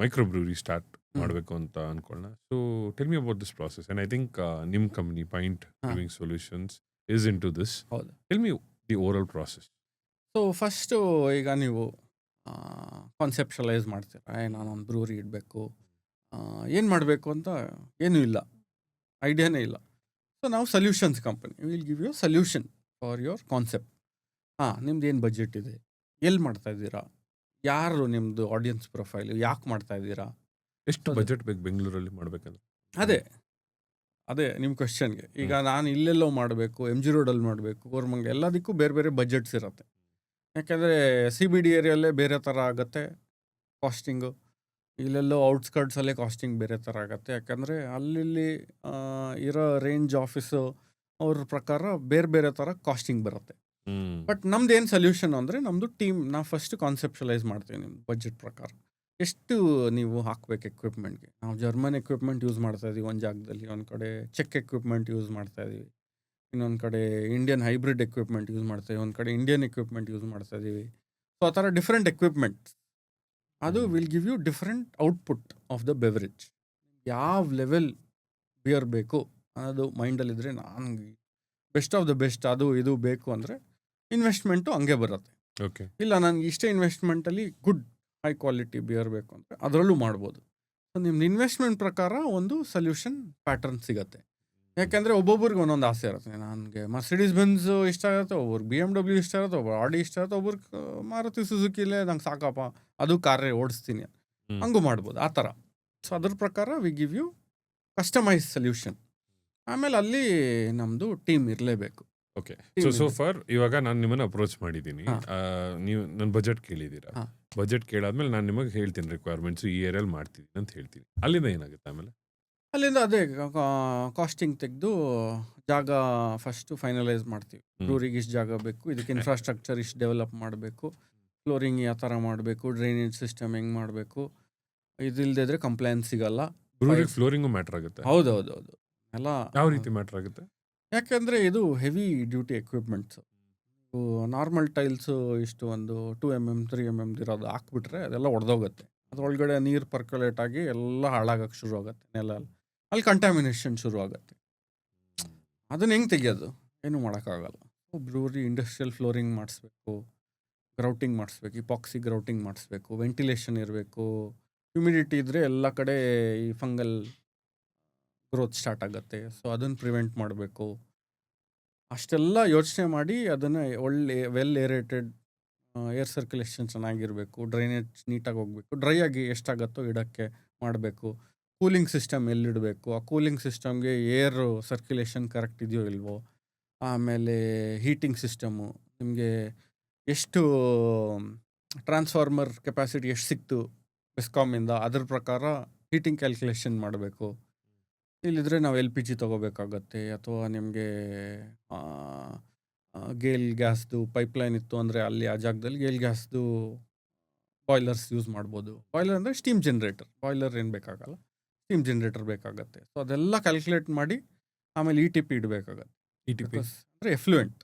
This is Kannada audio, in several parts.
Micro ಬ್ರೂರಿ start hmm. ಮಾಡಬೇಕು ಅಂತ ಅನ್ಕೊಳ್ಳೋಣ. So tell me about this process and I think ನಿಮ್ಮ ಕಂಪನಿ ಪಾಯಿಂಟ್ ಹಾ, brewing solutions is into this. ಹೌದು. Tell me the over process. So first ಈಗ ನೀವು ಕಾನ್ಸೆಪ್ಷಲೈಸ್ ಮಾಡ್ತೀರಾ, ನಾನೊಂದು ಬ್ರೂರಿ ಇಡಬೇಕು, ಏನು ಮಾಡಬೇಕು ಅಂತ ಏನೂ ಇಲ್ಲ, ಐಡಿಯಾನೇ ಇಲ್ಲ. ಸೊ ನಾವು solutions company, will give you solution for your concept. ನಿಮ್ದು ಏನು ಬಜೆಟ್ ಇದೆ, ಎಲ್ಲಿ ಮಾಡ್ತಾ ಇದ್ದೀರಾ, ಯಾರು ನಿಮ್ಮದು ಆಡಿಯನ್ಸ್ ಪ್ರೊಫೈಲ್, ಯಾಕೆ ಮಾಡ್ತಾ ಇದ್ದೀರಾ. ಎಷ್ಟು ಅದು ಬಜೆಟ್ ಬೇಕು ಬೆಂಗಳೂರಲ್ಲಿ ಮಾಡಬೇಕಂದ್ರೆ? ಅದೇ ಅದೇ ನಿಮ್ಮ ಕ್ವೆಶ್ಚನ್ಗೆ. ಈಗ ನಾನು ಇಲ್ಲೆಲ್ಲೋ ಮಾಡಬೇಕು, ಎಮ್ ಜಿ ರೋಡಲ್ಲಿ ಮಾಡಬೇಕು, ಕೋರಮಂಗಲ, ಎಲ್ಲದಕ್ಕೂ ಬೇರೆ ಬೇರೆ ಬಜೆಟ್ಸ್ ಇರುತ್ತೆ. ಯಾಕೆಂದರೆ ಸಿ ಬಿ ಡಿ ಏರಿಯಲ್ಲೇ ಬೇರೆ ಥರ ಆಗುತ್ತೆ ಕಾಸ್ಟಿಂಗು, ಇಲ್ಲೆಲ್ಲೋ ಔಟ್ಸ್ಕರ್ಟ್ಸಲ್ಲೇ ಕಾಸ್ಟಿಂಗ್ ಬೇರೆ ಥರ ಆಗುತ್ತೆ. ಯಾಕಂದರೆ ಅಲ್ಲಿ ಇರೋ ರೇಂಜ್ ಆಫೀಸು ಅವ್ರ ಪ್ರಕಾರ ಬೇರೆ ಬೇರೆ ಥರ ಕಾಸ್ಟಿಂಗ್ ಬರುತ್ತೆ. ಬಟ್ ನಮ್ದು ಏನು ಸೊಲ್ಯೂಷನ್ ಅಂದರೆ, ನಮ್ಮದು ಟೀಮ್, ನಾವು ಫಸ್ಟ್ ಕಾನ್ಸೆಪ್ಷಲೈಸ್ ಮಾಡ್ತೀವಿ ನಿಮ್ಮ ಬಜೆಟ್ ಪ್ರಕಾರ. ಎಷ್ಟು ನೀವು ಹಾಕ್ಬೇಕು ಎಕ್ವಿಪ್ಮೆಂಟ್ಗೆ. ನಾವು ಜರ್ಮನ್ ಎಕ್ವಿಪ್ಮೆಂಟ್ ಯೂಸ್ ಮಾಡ್ತಾ ಇದೀವಿ ಒಂದು ಜಾಗದಲ್ಲಿ, ಒಂದು ಕಡೆ ಚೆಕ್ ಎಕ್ವಿಪ್ಮೆಂಟ್ ಯೂಸ್ ಮಾಡ್ತಾ ಇದೀವಿ, ಇನ್ನೊಂದು ಕಡೆ ಇಂಡಿಯನ್ ಹೈಬ್ರಿಡ್ ಎಕ್ವಿಪ್ಮೆಂಟ್ ಯೂಸ್ ಮಾಡ್ತಾ ಇದೀವಿ, ಒಂದು ಕಡೆ ಇಂಡಿಯನ್ ಎಕ್ವಿಪ್ಮೆಂಟ್ ಯೂಸ್ ಮಾಡ್ತಾ ಇದೀವಿ. ಸೊ ಆ ಥರ ಡಿಫ್ರೆಂಟ್ ಎಕ್ವಿಪ್ಮೆಂಟ್ಸ್, ಅದು will give you different output of the beverage. ಯಾವ ಲೆವೆಲ್ ಬಿಯರ್ ಬೇಕು ಅನ್ನೋದು ಮೈಂಡಲ್ಲಿದ್ದರೆ, ನನಗೆ ಬೆಸ್ಟ್ ಆಫ್ ದ ಬೆಸ್ಟ್ ಅದು ಇದು ಬೇಕು ಅಂದರೆ ಇನ್ವೆಸ್ಟ್ಮೆಂಟು ಹಂಗೆ ಬರುತ್ತೆ. ಓಕೆ. ಇಲ್ಲ ನನಗೆ ಇಷ್ಟೇ ಇನ್ವೆಸ್ಟ್ಮೆಂಟಲ್ಲಿ ಗುಡ್ ಹೈ ಕ್ವಾಲಿಟಿ ಬಿಯರ್ ಬೇಕು ಅಂದರೆ ಅದರಲ್ಲೂ ಮಾಡ್ಬೋದು. ಸೊ ನಿಮ್ದು ಇನ್ವೆಸ್ಟ್ಮೆಂಟ್ ಪ್ರಕಾರ ಒಂದು ಸೊಲ್ಯೂಷನ್ ಪ್ಯಾಟರ್ನ್ ಸಿಗುತ್ತೆ. ಯಾಕೆಂದರೆ ಒಬ್ಬೊಬ್ರಿಗೆ ಒಂದೊಂದು ಆಸೆ ಇರುತ್ತೆ. ನನಗೆ ಮರ್ಸಿಡೀಸ್ ಬೆನ್ಸ್ ಇಷ್ಟ ಆಗುತ್ತೆ, ಒಬ್ರಿಗೆ ಬಿ ಎಮ್ ಡಬ್ಲ್ಯೂ ಇಷ್ಟ ಇರುತ್ತೆ, ಒಬ್ಬರು ಆಡಿ ಇಷ್ಟ ಇರುತ್ತೆ, ಒಬ್ರಿಗೆ ಮಾರುತಿ ಸುಜುಕಿಲೇ ನಂಗೆ ಸಾಕಪ್ಪ ಅದು ಕಾರೇ ಓಡಿಸ್ತೀನಿ, ಹಂಗೂ ಮಾಡ್ಬೋದು ಆ ಥರ. ಸೊ ಅದ್ರ ಪ್ರಕಾರ we give you customise solution. ಆಮೇಲೆ ಅಲ್ಲಿ ನಮ್ಮದು ಟೀಮ್ ಇರಲೇಬೇಕು. ಓಕೆ. ಸೊ ಫಾರ್ ಇವಾಗ ನಾನು ನಿಮ್ಮನ್ನು ಅಪ್ರೋಚ್ ಮಾಡಿದ್ದೀನಿ, ಹಾಂ ನೀವು ನನ್ನ ಬಜೆಟ್ ಕೇಳಿದ್ದೀರಾ. ಹಾಂ ಬಜೆಟ್ ಕೇಳಾದ್ಮೇಲೆ ನಾನು ನಿಮಗೆ ಹೇಳ್ತೀನಿ ರಿಕ್ವೈರ್ಮೆಂಟ್ಸು ಈ ಏರಿಯಲ್ಲಿ ಮಾಡ್ತೀನಿ ಅಂತ ಹೇಳ್ತೀನಿ. ಅಲ್ಲಿಂದ ಏನಾಗುತ್ತೆ ಆಮೇಲೆ? ಅಲ್ಲಿಂದ ಅದೇ ಕಾಸ್ಟಿಂಗ್ ತೆಗೆದು ಜಾಗ ಫಸ್ಟು ಫೈನಲೈಸ್ ಮಾಡ್ತೀವಿ. ಬ್ರೂರಿಗೆ ಇಷ್ಟು ಜಾಗ ಬೇಕು, ಇದಕ್ಕೆ ಇನ್ಫ್ರಾಸ್ಟ್ರಕ್ಚರ್ ಇಷ್ಟು ಡೆವಲಪ್ ಮಾಡಬೇಕು, ಫ್ಲೋರಿಂಗ್ ಯಾವ ಥರ ಮಾಡಬೇಕು, ಡ್ರೈನೇಜ್ ಸಿಸ್ಟಮ್ ಹೆಂಗೆ ಮಾಡಬೇಕು, ಇದಿಲ್ಲದಿದ್ರೆ ಕಂಪ್ಲೇಂಟ್ ಸಿಗಲ್ಲ. ಬ್ರೂರಿಗೆ ಫ್ಲೋರಿಂಗು ಮ್ಯಾಟ್ರ್ ಆಗುತ್ತೆ? ಹೌದೌದೌದು ಎಲ್ಲ. ಯಾವ ರೀತಿ ಮ್ಯಾಟ್ರ್ ಆಗುತ್ತೆ? ಯಾಕೆಂದರೆ ಇದು heavy duty equipments. Normal tiles ಇಷ್ಟು ಒಂದು 2 mm 3 mm ಇರೋದು ಹಾಕ್ಬಿಟ್ರೆ ಅದೆಲ್ಲ ಒಡೆದೋಗುತ್ತೆ. ಅದರೊಳಗಡೆ ನೀರು ಪರ್ಕೊಲೇಟ್ ಆಗಿ ಎಲ್ಲ ಹಾಳಾಗಕ್ಕೆ ಶುರು ಆಗುತ್ತೆ, ನೆಲ ಅಲ್ಲಿ ಕಂಟ್ಯಾಮಿನೇಷನ್ ಶುರು ಆಗುತ್ತೆ. ಅದನ್ನ ಹೆಂಗೆ ತೆಗಿಯೋದು, ಏನೂ ಮಾಡೋಕ್ಕಾಗಲ್ಲ. ಬ್ರೂರಿ ಇಂಡಸ್ಟ್ರಿಯಲ್ ಫ್ಲೋರಿಂಗ್ ಮಾಡಿಸ್ಬೇಕು, ಗ್ರೌಟಿಂಗ್ ಮಾಡಿಸ್ಬೇಕು, ಇಪಾಕ್ಸಿ ಗ್ರೌಟಿಂಗ್ ಮಾಡಿಸ್ಬೇಕು, ವೆಂಟಿಲೇಷನ್ ಇರಬೇಕು, ಹ್ಯುಮಿಡಿಟಿ ಇದ್ದರೆ ಎಲ್ಲ ಕಡೆ ಈ ಫಂಗಲ್ ಗ್ರೋತ್ ಸ್ಟಾರ್ಟ್ ಆಗುತ್ತೆ. ಸೊ ಅದನ್ನು ಪ್ರಿವೆಂಟ್ ಮಾಡಬೇಕು. ಅಷ್ಟೆಲ್ಲ ಯೋಚನೆ ಮಾಡಿ ಅದನ್ನು ಒಳ್ಳೆ ವೆಲ್ ಏರೇಟೆಡ್ ಏರ್ ಸರ್ಕ್ಯುಲೇಷನ್ ಚೆನ್ನಾಗಿರಬೇಕು, ಡ್ರೈನೇಜ್ ನೀಟಾಗಿ ಹೋಗಬೇಕು, ಡ್ರೈ ಆಗಿ ಎಷ್ಟಾಗತ್ತೋ ಇಡೋಕ್ಕೆ ಮಾಡಬೇಕು, ಕೂಲಿಂಗ್ ಸಿಸ್ಟಮ್ ಎಲ್ಲಿಡಬೇಕು, ಆ ಕೂಲಿಂಗ್ ಸಿಸ್ಟಮ್ಗೆ ಏರ್ ಸರ್ಕ್ಯುಲೇಷನ್ ಕರೆಕ್ಟ್ ಇದೆಯೋ ಇಲ್ವೋ, ಆಮೇಲೆ ಹೀಟಿಂಗ್ ಸಿಸ್ಟಮು ನಿಮಗೆ ಎಷ್ಟು ಟ್ರಾನ್ಸ್ಫಾರ್ಮರ್ ಕೆಪಾಸಿಟಿ ಎಷ್ಟು ಸಿಕ್ತು ಬೆಸ್ಕಾಮಿಂದ, ಅದ್ರ ಪ್ರಕಾರ ಹೀಟಿಂಗ್ ಕ್ಯಾಲ್ಕುಲೇಷನ್ ಮಾಡಬೇಕು. ಇಲ್ಲಿದ್ರೆ ನಾವು ಎಲ್ ಪಿ ಜಿ ತೊಗೋಬೇಕಾಗತ್ತೆ, ಅಥವಾ ನಿಮಗೆ ಗೇಲ್ ಗ್ಯಾಸ್ದು ಪೈಪ್ಲೈನ್ ಇತ್ತು ಅಂದರೆ ಅಲ್ಲಿ ಆ ಜಾಗದಲ್ಲಿ ಗೇಲ್ ಗ್ಯಾಸ್ದು ಬಾಯ್ಲರ್ಸ್ ಯೂಸ್ ಮಾಡ್ಬೋದು. ಬಾಯ್ಲರ್ ಅಂದರೆ ಸ್ಟೀಮ್ ಜನ್ರೇಟರ್, ಬಾಯ್ಲರ್ ಏನು ಬೇಕಾಗಲ್ಲ, ಸ್ಟೀಮ್ ಜನ್ರೇಟರ್ ಬೇಕಾಗತ್ತೆ. ಸೊ ಅದೆಲ್ಲ ಕ್ಯಾಲ್ಕುಲೇಟ್ ಮಾಡಿ ಆಮೇಲೆ ಇ ಟಿ ಪಿ ಇಡಬೇಕಾಗತ್ತೆ. ETP? ಅಂದರೆ ಎಫ್ಲುಯೆಂಟ್,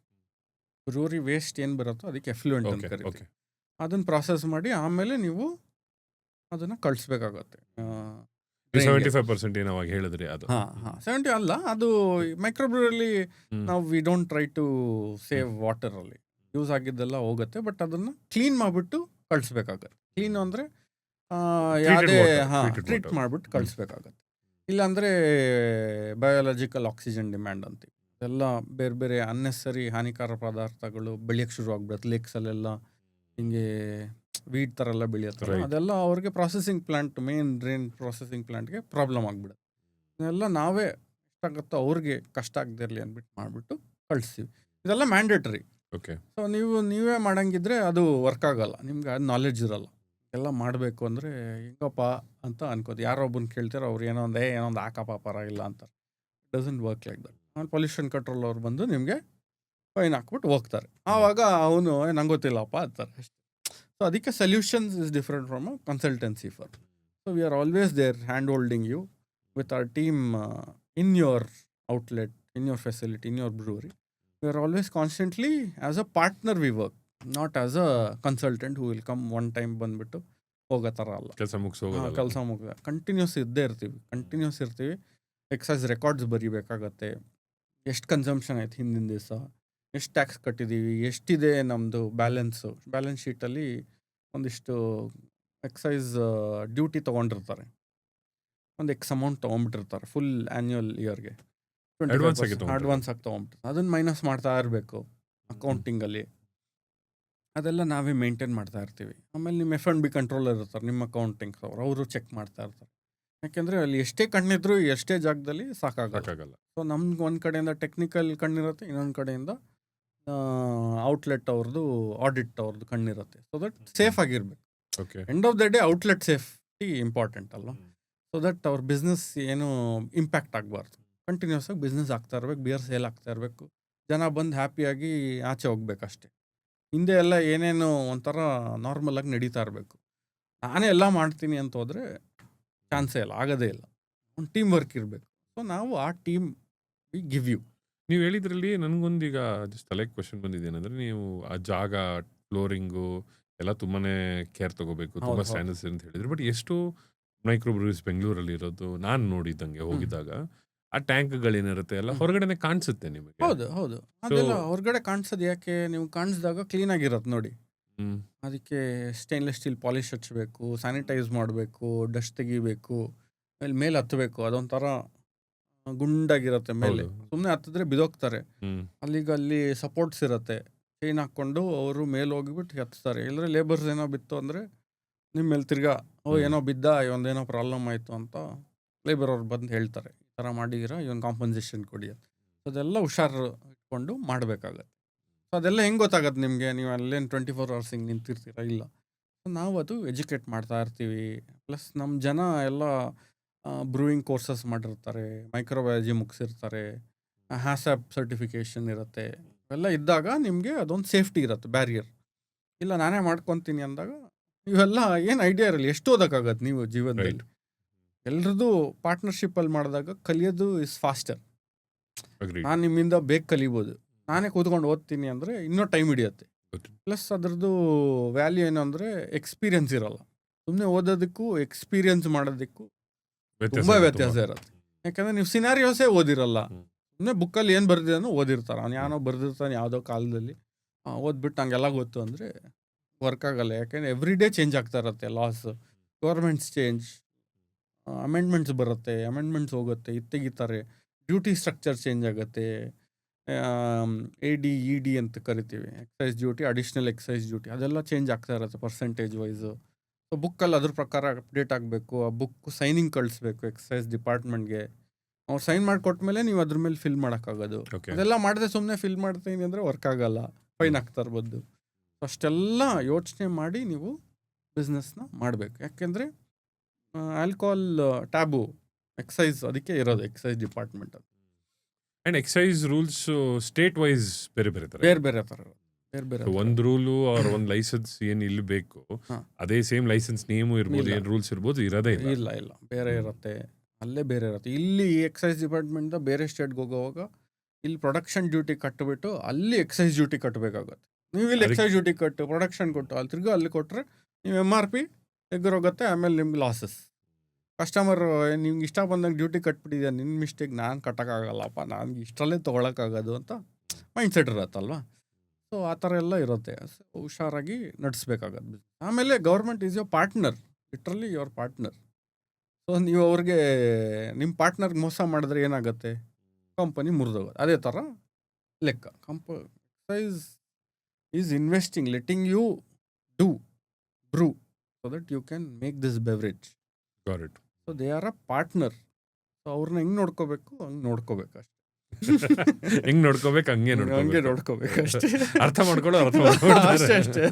ಬ್ರೂರಿ ವೇಸ್ಟ್ ಏನು ಬರುತ್ತೋ ಅದಕ್ಕೆ ಎಫ್ಲುಯೆಂಟ್ ಅಂತ ಓಕೆ. ಕರಿತೀವಿ. ಅದನ್ನು ಪ್ರಾಸೆಸ್ ಮಾಡಿ ಆಮೇಲೆ ನೀವು ಅದನ್ನು ಕಳಿಸ್ಬೇಕಾಗತ್ತೆ 75% ಏನೋ ಅವಾಗ ಹೇಳಿದ್ರಿ ಅದು. 70 ಅಲ್ಲ, ಅದು ಮೈಕ್ರೋಬ್ರೂರಲ್ಲಿ ನಾವು we don't try to save ವಾಟರಲ್ಲಿ, ಯೂಸ್ ಆಗಿದ್ದೆಲ್ಲ ಹೋಗುತ್ತೆ, ಬಟ್ ಅದನ್ನು ಕ್ಲೀನ್ ಮಾಡಿಬಿಟ್ಟು ಕಳಿಸ್ಬೇಕಾಗತ್ತೆ. ಕ್ಲೀನ್ ಅಂದರೆ ಯಾವುದೇ ಟ್ರೀಟ್ ಮಾಡಿಬಿಟ್ಟು ಕಳಿಸ್ಬೇಕಾಗತ್ತೆ. ಇಲ್ಲಾಂದರೆ ಬಯೋಲಾಜಿಕಲ್ ಆಕ್ಸಿಜನ್ ಡಿಮ್ಯಾಂಡ್ ಅಂತೀವಿ, ಅದೆಲ್ಲ ಬೇರೆ ಬೇರೆ ಅನ್ನೆಸರಿ ಹಾನಿಕಾರ ಪದಾರ್ಥಗಳು ಬೆಳೆಯೋಕ್ಕೆ ಶುರು ಆಗ್ಬಿಡುತ್ತೆ. ಲೇಕ್ಸಲ್ಲೆಲ್ಲ ಹಿಂಗೆ ವೀಡ್ ಥರ ಎಲ್ಲ ಬೆಳೆಯುತ್ತಲ್ಲ, ಅದೆಲ್ಲ ಅವ್ರಿಗೆ processing plant, main drain processing ಪ್ಲಾಂಟ್ಗೆ ಪ್ರಾಬ್ಲಮ್ ಆಗಿಬಿಡುತ್ತೆ. ಇದೆಲ್ಲ ನಾವೇ ಎಷ್ಟಾಗುತ್ತೋ ಅವ್ರಿಗೆ ಕಷ್ಟ ಆಗದಿರಲಿ ಅಂದ್ಬಿಟ್ಟು ಮಾಡಿಬಿಟ್ಟು ಕಳಿಸ್ತೀವಿ. ಇದೆಲ್ಲ ಮ್ಯಾಂಡೇಟ್ರಿ. ಓಕೆ. ಸೊ ನೀವೇ ಮಾಡಂಗಿದ್ರೆ ಅದು ವರ್ಕ್ ಆಗಲ್ಲ, ನಿಮ್ಗೆ ಅದು ನಾಲೆಡ್ಜ್ ಇರಲ್ಲ. ಎಲ್ಲ ಮಾಡಬೇಕು ಅಂದರೆ ಹೆಂಗಪ್ಪ ಅಂತ ಅನ್ಕೋದು, ಯಾರೋ ಒಬ್ಬನ ಕೇಳ್ತಾರೆ, ಅವ್ರು ಏನೋ ಒಂದು ಹಾಕಪ್ಪ ಪರವಾಗಿಲ್ಲ ಅಂತಾರೆ. Doesn't work like that. ಆಮೇಲೆ ಪೊಲ್ಯೂಷನ್ ಕಂಟ್ರೋಲ್ ಅವ್ರು ಬಂದು ನಿಮಗೆ ಫೈನ್ ಹಾಕ್ಬಿಟ್ಟು ಹೋಗ್ತಾರೆ. ಆವಾಗ ಅವನು ನಂಗೆ ಗೊತ್ತಿಲ್ಲಪ್ಪ ಅಂತಾರೆ ಅಷ್ಟೇ. ಸೊ ಅದಕ್ಕೆ solutions is different from a consultancy firm. So we are always there hand holding you with our team in your outlet, in your facility, in your brewery. We are always constantly as a partner we work, not as a consultant who will come one time ಬಂದ್ಬಿಟ್ಟು ಹೋಗೋ ಥರ ಅಲ್ಲ. ಕೆಲಸ ಮುಗಿಸೋಗೋದಲ್ಲ. ಕೆಲಸ ಮುಗಿದ ಕಂಟಿನ್ಯೂಸ್ ಇದ್ದೇ ಇರ್ತೀವಿ. ಎಕ್ಸೈಸ್ ರೆಕಾರ್ಡ್ಸ್ ಬರೀಬೇಕಾಗತ್ತೆ. ಎಷ್ಟು ಕನ್ಸಂಪ್ಷನ್ ಆಯ್ತು ಹಿಂದಿನ ದಿವಸ, ಎಷ್ಟು ಟ್ಯಾಕ್ಸ್ ಕಟ್ಟಿದ್ದೀವಿ, ಎಷ್ಟಿದೆ ನಮ್ಮದು ಬ್ಯಾಲೆನ್ಸ್ ಶೀಟಲ್ಲಿ ಒಂದಿಷ್ಟು ಎಕ್ಸೈಸ್ ಡ್ಯೂಟಿ ತೊಗೊಂಡಿರ್ತಾರೆ. ಒಂದು ಎಕ್ಸ್ ಅಮೌಂಟ್ ತೊಗೊಂಡ್ಬಿಟ್ಟಿರ್ತಾರೆ ಫುಲ್ ಆ್ಯನ್ಯುವಲ್ ಇಯರ್ಗೆ. Advance ಆಗಿ ಅಡ್ವಾನ್ಸ್ ಆಗಿ ತೊಗೊಂಬಿಟ್ಟು ಅದನ್ನು ಮೈನಸ್ ಮಾಡ್ತಾ ಇರಬೇಕು ಅಕೌಂಟಿಂಗಲ್ಲಿ. ಅದೆಲ್ಲ ನಾವೇ ಮೇಂಟೈನ್ ಮಾಡ್ತಾ ಇರ್ತೀವಿ. ಆಮೇಲೆ ನಿಮ್ಮ F&B ಕಂಟ್ರೋಲರ್ ಇರ್ತಾರೆ, ನಿಮ್ಮ ಅಕೌಂಟಿಂಗ್ ಅವರು ಚೆಕ್ ಮಾಡ್ತಾ ಇರ್ತಾರೆ. ಯಾಕೆಂದರೆ ಅಲ್ಲಿ ಎಷ್ಟೇ ಕಣ್ಣಿದ್ರು ಎಷ್ಟೇ ಜಾಗದಲ್ಲಿ ಸಾಕಾಗಲ್ಲ. ಸೊ ನಮ್ಗೆ ಒಂದು ಕಡೆಯಿಂದ ಟೆಕ್ನಿಕಲ್ ಕಣ್ಣಿರುತ್ತೆ, ಇನ್ನೊಂದು ಕಡೆಯಿಂದ ಔಟ್ಲೆಟ್ ಅವ್ರದ್ದು ಆಡಿಟ್ ಅವ್ರದ್ದು ಕಣ್ಣಿರುತ್ತೆ. ಸೊ ದಟ್ ಸೇಫ್ ಆಗಿರ್ಬೇಕು. Okay. End of the day outlet safety important ಅಲ್ವಾ. ಸೊ ದಟ್ ಅವ್ರ ಬಿಸ್ನೆಸ್ ಏನು ಇಂಪ್ಯಾಕ್ಟ್ ಆಗಬಾರ್ದು. ಕಂಟಿನ್ಯೂಸ್ ಆಗಿ ಬಿಸ್ನೆಸ್ ಆಗ್ತಾ ಇರ್ಬೇಕು, ಬಿಯರ್ ಸೇಲ್ ಆಗ್ತಾ ಇರಬೇಕು, ಜನ ಬಂದು ಹ್ಯಾಪಿಯಾಗಿ ಆಚೆ ಹೋಗ್ಬೇಕಷ್ಟೆ. ಹಿಂದೆ ಎಲ್ಲ ಏನೇನು ಒಂಥರ ನಾರ್ಮಲ್ ಆಗಿ ನಡೀತಾ ಇರಬೇಕು. ನಾನೇ ಎಲ್ಲ ಮಾಡ್ತೀನಿ ಅಂತ ಹೋದರೆ ಚಾನ್ಸೇ ಇಲ್ಲ, ಆಗೋದೇ ಇಲ್ಲ. ಒಂದು ಟೀಮ್ ವರ್ಕ್ ಇರಬೇಕು. ಸೊ ನಾವು ಆ ಟೀಮ್ ವಿ ಗಿವ್ ಯು. ನೀವು ಹೇಳಿದ್ರಲ್ಲಿ ನನಗೊಂದೀಗ ಜಸ್ಟ್ ತಲೆಗೆ ಕ್ವಶನ್ ಬಂದಿದೆ. ಏನಂದ್ರೆ ನೀವು ಆ ಜಾಗ, ಫ್ಲೋರಿಂಗು ಎಲ್ಲ ತುಂಬಾನೇ ಕೇರ್ ತಗೋಬೇಕು, ತುಂಬಾ ಹೌದು. ಸ್ಟ್ಯಾಂಡರ್ಡ್ಸ್ ಅಂತ ಹೇಳಿದ್ರು. ಬಟ್ ಎಷ್ಟು ಮೈಕ್ರೋ ಬ್ರೂವರೀಸ್ ಬೆಂಗಳೂರಲ್ಲಿ ಇರೋದು ನಾನು ನೋಡಿದಂಗೆ ಹೋಗಿದ್ದಾಗ ಆ ಟ್ಯಾಂಕ್ಗಳೇನಿರುತ್ತೆ ಎಲ್ಲ ಹೊರಗಡೆನೆ ಕಾಣಿಸುತ್ತೆ ನಿಮಗೆ. ಹೌದು ಅದೆಲ್ಲ ಹೊರಗಡೆ ಕಾಣಿಸೋದು ಯಾಕೆ? ನೀವು ಕಾಣಿಸಿದಾಗ ಕ್ಲೀನಾಗಿರತ್ತೆ ನೋಡಿ. ಹ್ಮ್. ಅದಕ್ಕೆ ಸ್ಟೇನ್ಲೆಸ್ ಸ್ಟೀಲ್ ಪಾಲಿಶ್ ಹಚ್ಚಬೇಕು, ಸ್ಯಾನಿಟೈಸ್ ಮಾಡಬೇಕು, ಡಸ್ಟ್ ತೆಗಿಬೇಕು, ಮೇಲೆ ಹತ್ತಬೇಕು. ಅದೊಂಥರ ಗುಂಡಾಗಿರುತ್ತೆ ಮೇಲೆ. ಹೌದು. ಸುಮ್ಮನೆ ಹತ್ತಿದ್ರೆ ಬಿದೋಗ್ತಾರೆ. ಹ್ಮ್. ಅಲ್ಲಿ ಸಪೋರ್ಟ್ಸ್ ಇರುತ್ತೆ, ಚೈನ್ ಹಾಕ್ಕೊಂಡು ಅವರು ಮೇಲೆ ಹೋಗಿಬಿಟ್ಟು ಹತ್ತಾರೆ. ಇಲ್ಲದ್ರೆ ಲೇಬರ್ಸ್ ಏನೋ ಬಿತ್ತು ಅಂದರೆ ನಿಮ್ಮ ಮೇಲೆ ತಿರ್ಗಾ ಏನೋ ಬಿದ್ದ, ಒಂದೇನೋ ಪ್ರಾಬ್ಲಮ್ ಆಯಿತು ಅಂತ ಲೇಬರ್ ಅವ್ರು ಬಂದು ಹೇಳ್ತಾರೆ, ಈ ಥರ ಮಾಡಿದಿರ, ಇವನ್ ಕಾಂಪನ್ಸೇಷನ್ ಕೊಡಿ ಅಂತ. ಅದೆಲ್ಲ ಹುಷಾರು ಇಟ್ಕೊಂಡು ಮಾಡಬೇಕಾಗತ್ತೆ. ಸೊ ಅದೆಲ್ಲ ಹೆಂಗೆ ಗೊತ್ತಾಗತ್ತೆ ನಿಮಗೆ? ನೀವು ಅಲ್ಲೇನು 24 hours ಹಿಂಗೆ ನಿಂತಿರ್ತೀರ? ಇಲ್ಲ. ಸೊ ನಾವು ಅದು ಎಜುಕೇಟ್ ಮಾಡ್ತಾ ಇರ್ತೀವಿ. ಪ್ಲಸ್ ನಮ್ಮ ಜನ ಎಲ್ಲ ಬ್ರೂಯಿಂಗ್ ಕೋರ್ಸಸ್ ಮಾಡಿರ್ತಾರೆ, ಮೈಕ್ರೋಬಯಾಲಜಿ ಮುಗಿಸಿರ್ತಾರೆ, ಹ್ಯಾಸಪ್ ಸರ್ಟಿಫಿಕೇಷನ್ ಇರುತ್ತೆ. ಇವೆಲ್ಲ ಇದ್ದಾಗ ನಿಮಗೆ ಅದೊಂದು ಸೇಫ್ಟಿ ಇರುತ್ತೆ, ಬ್ಯಾರಿಯರ್. ಇಲ್ಲ ನಾನೇ ಮಾಡ್ಕೊತೀನಿ ಅಂದಾಗ ಇವೆಲ್ಲ ಏನು ಐಡಿಯಾ ಇರಲ್ಲ, ಎಷ್ಟು ಓದೋಕ್ಕಾಗತ್ತೆ ನೀವು ಜೀವನದಲ್ಲಿ. ಎಲ್ರದ್ದು ಪಾರ್ಟ್ನರ್ಶಿಪ್ಪಲ್ಲಿ ಮಾಡಿದಾಗ ಕಲಿಯೋದು ಇಸ್ ಫಾಸ್ಟರ್. Agreed. ನಾನು ನಿಮ್ಮಿಂದ ಬೇಗ ಕಲಿಬೋದು. ನಾನೇ ಕೂತ್ಕೊಂಡು ಓದ್ತೀನಿ ಅಂದರೆ ಇನ್ನೂ ಟೈಮ್ ಹಿಡಿಯುತ್ತೆ. Okay. ಪ್ಲಸ್ ಅದ್ರದ್ದು ವ್ಯಾಲ್ಯೂ ಏನು ಅಂದರೆ ಎಕ್ಸ್ಪೀರಿಯನ್ಸ್ ಇರಲ್ಲ. ಸುಮ್ಮನೆ ಓದೋದಕ್ಕೂ ಎಕ್ಸ್ಪೀರಿಯನ್ಸ್ ಮಾಡೋದಕ್ಕೂ ತುಂಬ ವ್ಯತ್ಯಾಸ ಇರುತ್ತೆ. ಯಾಕಂದರೆ ನೀವು ಸಿನಾರಿಯೋಸೇ ಓದಿರಲ್ಲ. ಹ್ಮ್. ಸುಮ್ಮನೆ ಬುಕ್ಕಲ್ಲಿ ಏನು ಬರ್ದಿದ್ದಾನೋ ಓದಿರ್ತಾರೆ. ಅವ್ನು ಯಾನೋ ಬರ್ದಿರ್ತಾನೆ ಯಾವುದೋ ಕಾಲದಲ್ಲಿ, ಓದ್ಬಿಟ್ಟು ಹಂಗೆಲ್ಲ ಗೊತ್ತು ಅಂದರೆ ವರ್ಕ್ ಆಗಲ್ಲ. ಯಾಕೆಂದರೆ ಎವ್ರಿ ಡೇ ಚೇಂಜ್ ಆಗ್ತಾ ಇರುತ್ತೆ. ಲಾಸ್, ಗೌರ್ಮೆಂಟ್ಸ್ ಚೇಂಜ್, ಅಮೆಂಡ್ಮೆಂಟ್ಸ್ ಬರುತ್ತೆ, ಅಮೆಂಡ್ಮೆಂಟ್ಸ್ ಹೋಗುತ್ತೆ, ತೆಗಿತಾರೆ, ಡ್ಯೂಟಿ ಸ್ಟ್ರಕ್ಚರ್ ಚೇಂಜ್ ಆಗುತ್ತೆ. AD ED ಅಂತ ಕರಿತೀವಿ, excise duty, additional excise duty, ಅದೆಲ್ಲ ಚೇಂಜ್ ಆಗ್ತಾ ಇರುತ್ತೆ ಪರ್ಸೆಂಟೇಜ್ ವೈಸು. ಸೊ ಬುಕ್ಕಲ್ಲಿ ಅದ್ರ ಪ್ರಕಾರ ಅಪ್ಡೇಟ್ ಆಗಬೇಕು. ಆ ಬುಕ್ ಸೈನಿಂಗ್ ಕಳಿಸ್ಬೇಕು ಎಕ್ಸೈಸ್ ಡಿಪಾರ್ಟ್ಮೆಂಟ್ಗೆ. ಅವ್ರು ಸೈನ್ ಮಾಡಿಕೊಟ್ಮೇಲೆ ನೀವು ಅದ್ರ ಮೇಲೆ ಫಿಲ್ ಮಾಡೋಕ್ಕಾಗೋದು. Okay. ಅದೆಲ್ಲ ಮಾಡದೆ ಸುಮ್ಮನೆ ಫಿಲ್ ಮಾಡ್ತೀನಿ ಅಂದರೆ ವರ್ಕ್ ಆಗಲ್ಲ, ಫೈನ್ ಆಗ್ತಾ ಇರ್ಬೋದು. ಸೊ ಅಷ್ಟೆಲ್ಲ ಯೋಚನೆ ಮಾಡಿ ನೀವು ಬಿಸ್ನೆಸ್ನ ಮಾಡಬೇಕು. ಯಾಕೆಂದರೆ ಆಲ್ಕೋಹಾಲ್ ಟ್ಯಾಬು ಎಕ್ಸೈಸ್ ಅದಕ್ಕೆ ಇರೋದು, ಎಕ್ಸೈಸ್ ಡಿಪಾರ್ಟ್ಮೆಂಟ್ ಅದು. And excise rules state wise ಬೇರೆ ಬೇರೆ ತರ. ಬೇರೆ ಥರ ಒಂದ್ ರೂಲು ಅವ್ರ ಒಂದ್ ಲೈಸೆನ್ಸ್ ಏನ್ ಇಲ್ಲಿ ಬೇಕು, ಹಾ. ಅದೇ ಸೇಮ್ ಲೈಸೆನ್ಸ್ ನೇಮು ಇರ್ಬೋದು, ಇಲ್ಲ. ಏನ್ ರೂಲ್ಸ್ ಇರ್ಬೋದು, ಇರೋದೇ ಇಲ್ಲ. ಇಲ್ಲ ಬೇರೆ ಇರುತ್ತೆ, ಅಲ್ಲೇ ಬೇರೆ ಇರುತ್ತೆ. ಇಲ್ಲಿ ಎಕ್ಸೈಸ್ ಡಿಪಾರ್ಟ್ಮೆಂಟ್ ಬೇರೆ ಸ್ಟೇಟ್ಗೆ ಹೋಗೋವಾಗ ಇಲ್ಲಿ ಪ್ರೊಡಕ್ಷನ್ ಡ್ಯೂಟಿ ಕಟ್ಟಿಬಿಟ್ಟು ಅಲ್ಲಿ ಎಕ್ಸೈಸ್ ಡ್ಯೂಟಿ ಕಟ್ಟಬೇಕಾಗುತ್ತೆ. ನೀವು ಇಲ್ಲಿ ಎಕ್ಸೈಸ್ ಡ್ಯೂಟಿ ಕಟ್ಟು ಪ್ರೊಡಕ್ಷನ್ ಕೊಟ್ಟು ಅಲ್ಲಿ ತಿರ್ಗಾ ಅಲ್ಲಿ ಕೊಟ್ಟರೆ ನೀವು MRP ಎಗ್ರೋಗುತ್ತೆ. ಆಮೇಲೆ ನಿಮ್ಗೆ ಲಾಸಸ್. ಕಸ್ಟಮರ್ ನಿಮ್ಗೆ ಇಷ್ಟ ಬಂದಂಗೆ ಡ್ಯೂಟಿ ಕಟ್ಬಿಟ್ಟಿದ್ಯಾ, ನಿನ್ನ ಮಿಸ್ಟೇಕ್, ನಾನು ಕಟ್ಟೋಕ್ಕಾಗಲ್ಲಪ್ಪ, ನನಗೆ ಇಷ್ಟರಲ್ಲೇ ತೊಗೊಳಕ್ಕಾಗೋದು ಅಂತ ಮೈಂಡ್ಸೆಟ್ ಇರುತ್ತಲ್ವ. ಸೊ ಆ ಥರ ಎಲ್ಲ ಇರುತ್ತೆ. ಹುಷಾರಾಗಿ ನಡೆಸ್ಬೇಕಾಗತ್ತೆ. ಆಮೇಲೆ government is your partner, literally your partner. So ನೀವು ಅವ್ರಿಗೆ ನಿಮ್ಮ ಪಾರ್ಟ್ನರ್ಗೆ ಮೋಸ ಮಾಡಿದ್ರೆ ಏನಾಗುತ್ತೆ? ಕಂಪನಿ ಮುರಿದೋಗೋದು. ಅದೇ ಥರ ಲೆಕ್ಕ. Excise is investing, letting you do brew so that you can make this beverage. Got it. So they are a partner. So ಅವ್ರನ್ನ ಹೆಂಗೆ ನೋಡ್ಕೋಬೇಕು ಹಂಗೆ ನೋಡ್ಕೋಬೇಕು ಅಷ್ಟೇ. ಹೆಂಗ್ ನೋಡ್ಕೋಬೇಕು ಹಂಗೆ ಹಂಗೆ ನೋಡ್ಕೋಬೇಕು. ನೋಡ್ಕೋಬೇಕು ಅಷ್ಟೇ. ಅರ್ಥ ಮಾಡ್ಕೊಳ್ಳೋ ಅಷ್ಟೇ.